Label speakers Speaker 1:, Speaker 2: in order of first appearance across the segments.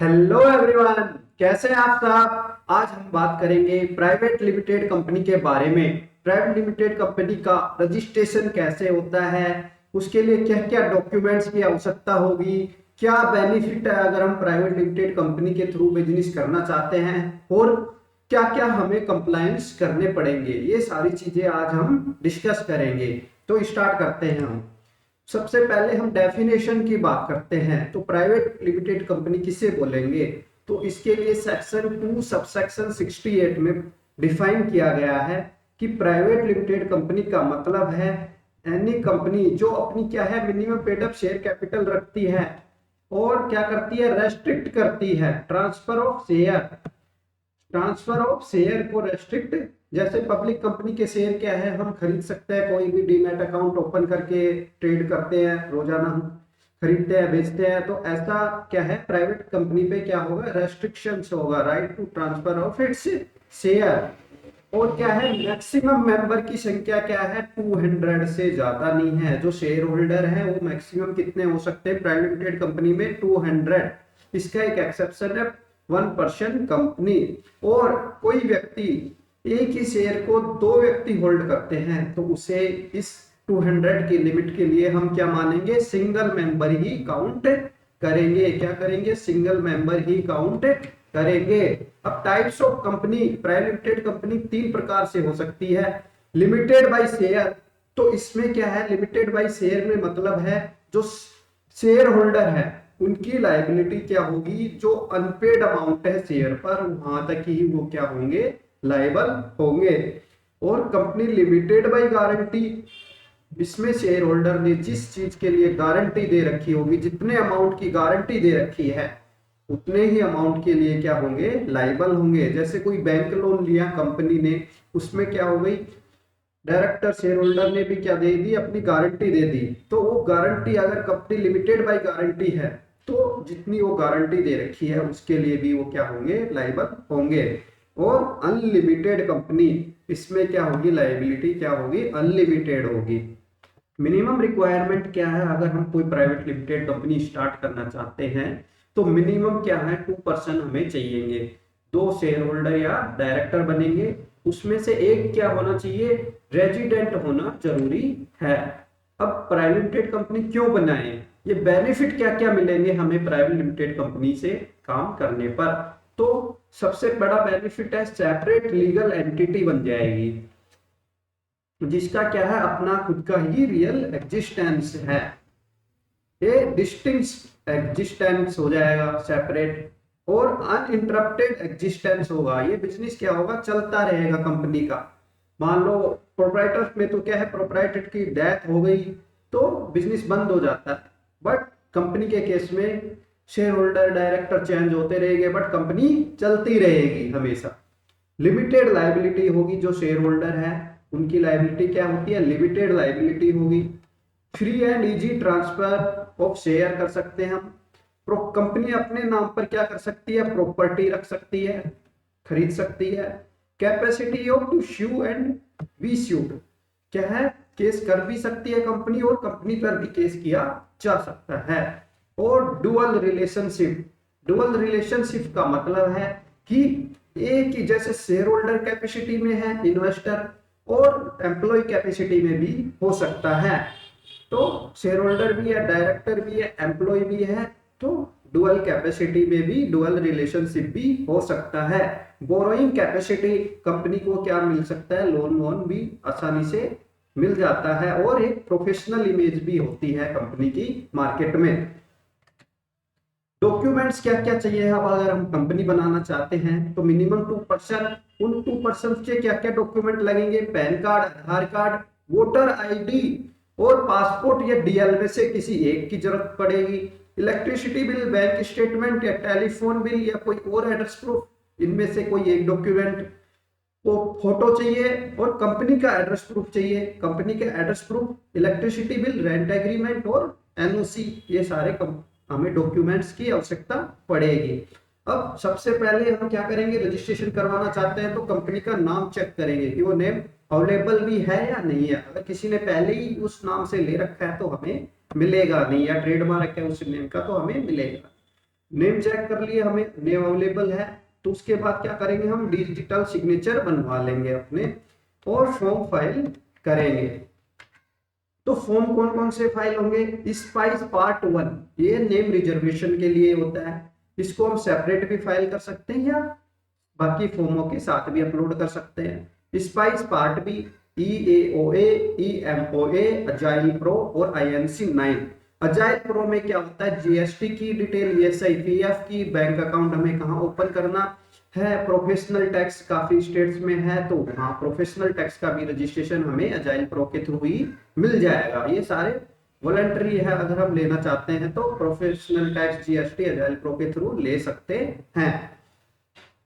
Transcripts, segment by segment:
Speaker 1: Hello everyone, कैसे हैं आप साहब। आज हम बात करेंगे प्राइवेट लिमिटेड कंपनी के बारे में। प्राइवेट लिमिटेड कंपनी का रजिस्ट्रेशन कैसे होता है, उसके लिए क्या क्या डॉक्यूमेंट्स की आवश्यकता होगी, क्या बेनिफिट है अगर हम प्राइवेट लिमिटेड कंपनी के थ्रू बिजनेस करना चाहते हैं, और क्या क्या हमें कंप्लायंस करने पड़ेंगे। ये सारी चीजें आज हम डिस्कस करेंगे। तो स्टार्ट करते हैं हम। सबसे पहले हम डेफिनेशन की बात करते हैं। तो प्राइवेट लिमिटेड कंपनी किसे बोलेंगे, तो इसके लिए सेक्शन 2 सबसेक्शन 68 में डिफाइन किया गया है कि प्राइवेट लिमिटेड कंपनी का मतलब है एनी कंपनी जो अपनी क्या है minimum paid up share capital रखती है और क्या करती है, रेस्ट्रिक्ट करती है ट्रांसफर ऑफ शेयर को रेस्ट्रिक्ट। जैसे पब्लिक कंपनी के शेयर क्या है, हम खरीद सकते हैं, कोई भी डीमैट अकाउंट ओपन करके ट्रेड करते हैं, रोजाना हम खरीदते हैं बेचते हैं। तो ऐसा क्या है, प्राइवेट कंपनी पे क्या होगा, रेस्ट्रिक्शंस होगा, right to transfer of its share. और क्या है, मैक्सिमम मेंबर की संख्या क्या है, 200 से ज्यादा नहीं है। जो शेयर होल्डर है वो मैक्सिमम कितने हो सकते हैं प्राइवेट लिमिटेड कंपनी में, 200। इसका एक एक्सेप्शन है 1% कंपनी। और कोई व्यक्ति एक ही शेयर को 2 व्यक्ति होल्ड करते हैं तो उसे इस 200 की लिमिट के लिए हम क्या मानेंगे, सिंगल मेंबर ही काउंट करेंगे। क्या करेंगे, सिंगल मेंबर ही काउंट करेंगे। अब types of company, private limited company 3 प्रकार से हो सकती है। लिमिटेड बाय शेयर, तो इसमें क्या है, लिमिटेड बाय शेयर में मतलब है जो शेयर होल्डर है उनकी लायबिलिटी क्या होगी, जो अनपेड अमाउंट है शेयर पर वहां तक ही वो क्या होंगे, लायबल होंगे। और कंपनी लिमिटेड बाय गारंटी, इसमें शेयर होल्डर ने जिस चीज के लिए गारंटी दे रखी होगी, जितने अमाउंट की गारंटी दे रखी है उतने ही अमाउंट के लिए क्या होंगे, लायबल होंगे। जैसे कोई बैंक लोन लिया कंपनी ने, उसमें क्या हो गई, डायरेक्टर शेयर होल्डर ने भी क्या दे दी, अपनी गारंटी दे दी। तो वो गारंटी अगर कंपनी लिमिटेड बाय गारंटी है तो जितनी वो गारंटी दे रखी है उसके लिए भी वो क्या होंगे, लायबल होंगे। और अनलिमिटेड कंपनी, इसमें क्या होगी, लायबिलिटी क्या होगी, अनलिमिटेड होगी। मिनिमम रिक्वायरमेंट क्या है, अगर हम कोई प्राइवेट लिमिटेड कंपनी स्टार्ट करना चाहते हैं तो मिनिमम क्या है, 2% हमें चाहिएंगे। 2 शेयर होल्डर या डायरेक्टर बनेंगे, उसमें से एक क्या होना चाहिए, रेजिडेंट होना जरूरी है। अब प्राइवेट लिमिटेड कंपनी क्यों बनाए, ये बेनिफिट क्या क्या मिलेंगे हमें प्राइवेट लिमिटेड कंपनी से काम करने पर। तो सबसे बड़ा बेनिफिट है, सेपरेट लीगल एंटिटी बन जाएगी जिसका क्या है, अपना खुद का ही रियल एग्जिस्टेंस है। ये डिस्टिंक्ट एग्जिस्टेंस हो जाएगा, सेपरेट और अनइंटरप्टेड एग्जिस्टेंस होगा। ये बिजनेस क्या होगा, चलता रहेगा कंपनी का। मान लो प्रोप्राइटर में तो क्या है, प्रोप्राइटर की डेथ हो गई तो बिजनेस बंद हो जाता है, बट कंपनी के केस में शेयर होल्डर डायरेक्टर चेंज होते रहेंगे बट कंपनी चलती रहेगी हमेशा। लिमिटेड लायबिलिटी होगी, जो शेयर होल्डर है उनकी लायबिलिटी क्या होती है, लिमिटेड लायबिलिटी होगी। Free and easy transfer of share कर सकते हैं हम। कंपनी अपने नाम पर क्या कर सकती है, प्रॉपर्टी रख सकती है, खरीद सकती है। Capacity of to sue and be sued, क्या है, केस कर भी सकती है कंपनी और कंपनी पर भी केस किया जा सकता है। और डुअल रिलेशनशिप का मतलब है कि एक ही जैसे शेयर होल्डर कैपेसिटी में है इन्वेस्टर, और एम्प्लॉय कैपेसिटी में भी हो सकता है। तो शेयर होल्डर भी है, डायरेक्टर भी है, एम्प्लॉय भी है, तो डुअल कैपेसिटी में भी डुअल रिलेशनशिप भी हो सकता है। बोरोइंग कैपेसिटी, कंपनी को क्या मिल सकता है, लोन वोन भी आसानी से मिल जाता है। और एक प्रोफेशनल इमेज भी होती है कंपनी की मार्केट में। डॉक्यूमेंट्स क्या क्या चाहिए, अब अगर हम कंपनी बनाना चाहते हैं तो मिनिमम 2%, उन 2% के क्या क्या डॉक्यूमेंट लगेंगे, पैन कार्ड, आधार कार्ड, वोटर आईडी और पासपोर्ट या डीएल में से किसी एक की जरूरत पड़ेगी। इलेक्ट्रिसिटी बिल, बैंक स्टेटमेंट या टेलीफोन बिल या कोई और एड्रेस प्रूफ, इनमें से कोई एक डॉक्यूमेंट को फोटो चाहिए। और कंपनी का एड्रेस प्रूफ चाहिए, कंपनी का address proof, electricity bill, rent agreement और एनओसी, ये सारे हमें डॉक्यूमेंट्स की आवश्यकता पड़ेगी। अब सबसे पहले हम क्या करेंगे, रजिस्ट्रेशन करवाना चाहते हैं तो कंपनी का नाम चेक करेंगे कि वो नेम अवेलेबल भी है या नहीं है। अगर किसी ने पहले ही उस नाम से ले रखा है तो हमें मिलेगा नहीं, या ट्रेडमार्क है उस नेम का तो हमें मिलेगा। नेम चेक कर लिए, हमें नेम अवेलेबल है, तो उसके बाद क्या करेंगे, हम डिजिटल सिग्नेचर बनवा लेंगे अपने और फॉर्म फाइल करेंगे। तो फॉर्म कौन कौन से फाइल होंगे, स्पाइस पार्ट 1 ये नेम रिजर्वेशन के लिए होता है, इसको हम सेपरेट भी फाइल कर सकते हैं या बाकी फॉर्मों के साथ भी अपलोड कर सकते हैं। Spice part B, EAOA, EMOA, agile pro और INC9। अजाइल प्रो में क्या होता है, GST की डिटेल, ESI PF की, बैंक अकाउंट हमें कहाँ ओपन करना है, प्रोफेशनल टैक्स काफी स्टेट्स में है तो वहाँ प्रोफेशनल टैक्स का भी रजिस्ट्रेशन हमें अजाइल प्रो के थ्रू ही मिल जाएगा। ये सारे वॉलंटरी है, अगर हम लेना चाहते हैं तो professional tax GST agile pro के थ्रू ले सकते हैं।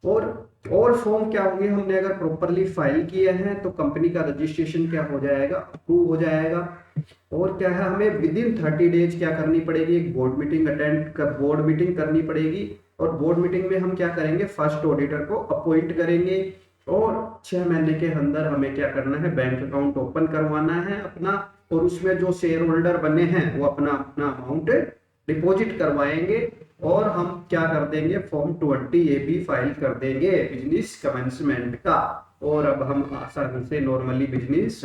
Speaker 1: और फॉर्म क्या होंगे, हमने अगर प्रॉपरली फाइल किए हैं तो कंपनी का रजिस्ट्रेशन क्या हो जाएगा, अप्रूव हो जाएगा। और क्या है, हमें विद इन 30 डेज क्या करनी पड़ेगी, एक बोर्ड मीटिंग करनी पड़ेगी। और बोर्ड मीटिंग में हम क्या करेंगे, फर्स्ट ऑडिटर को अपॉइंट करेंगे और 6 महीने के अंदर हमें क्या करना है, बैंक अकाउंट ओपन करवाना है अपना, और उसमें जो शेयर होल्डर बने हैं वो अपना अपना अमाउंट डिपॉजिट करवाएंगे और हम क्या कर देंगे, फॉर्म 20A भी फाइल कर देंगे बिजनेस कमेंसमेंट का। और अब हम आसानी से नॉर्मली बिजनेस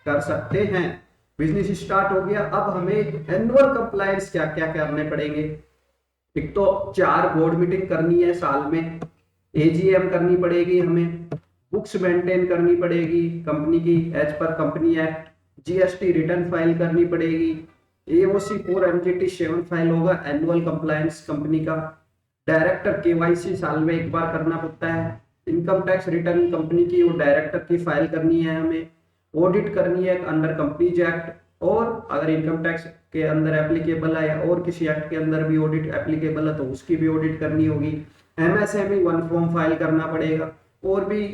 Speaker 1: कर सकते हैं। बिजनेस स्टार्ट हो गया। अब हमें एनुअल कंप्लायंस क्या क्या करने पड़ेंगे, एक तो 4 बोर्ड मीटिंग करनी है साल में, AGM करनी पड़ेगी, हमें बुक्स मेंटेन करनी पड़ेगी कंपनी की एज पर company act, GST return file करनी पड़ेगी, AOC 4 MGT 7 फाइल होगा, एनुअल कंप्लायंस कंपनी का, डायरेक्टर KYC साल में एक बार करना पड़ता है, इनकम टैक्स रिटर्न कंपनी की वो डायरेक्टर की फाइल करनी है हमें, ऑडिट करनी है अंडर कंपनीज एक्ट, और अगर इनकम टैक्स के अंदर एप्लीकेबल है या और किसी एक्ट के अंदर भी ऑडिट एप्लीकेबल है तो उसकी भी ऑडिट करनी होगी, MSME 1 फॉर्म फाइल करना पड़ेगा, और भी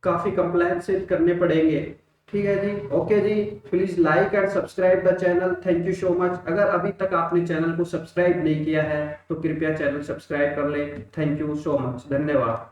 Speaker 1: काफी कंप्लायंस करने पड़ेंगे। ठीक है जी, ओके जी, please like and subscribe the channel, thank you so much. अगर अभी तक आपने चैनल को सब्सक्राइब नहीं किया है तो कृपया चैनल सब्सक्राइब कर ले, थैंक यू सो मच, धन्यवाद।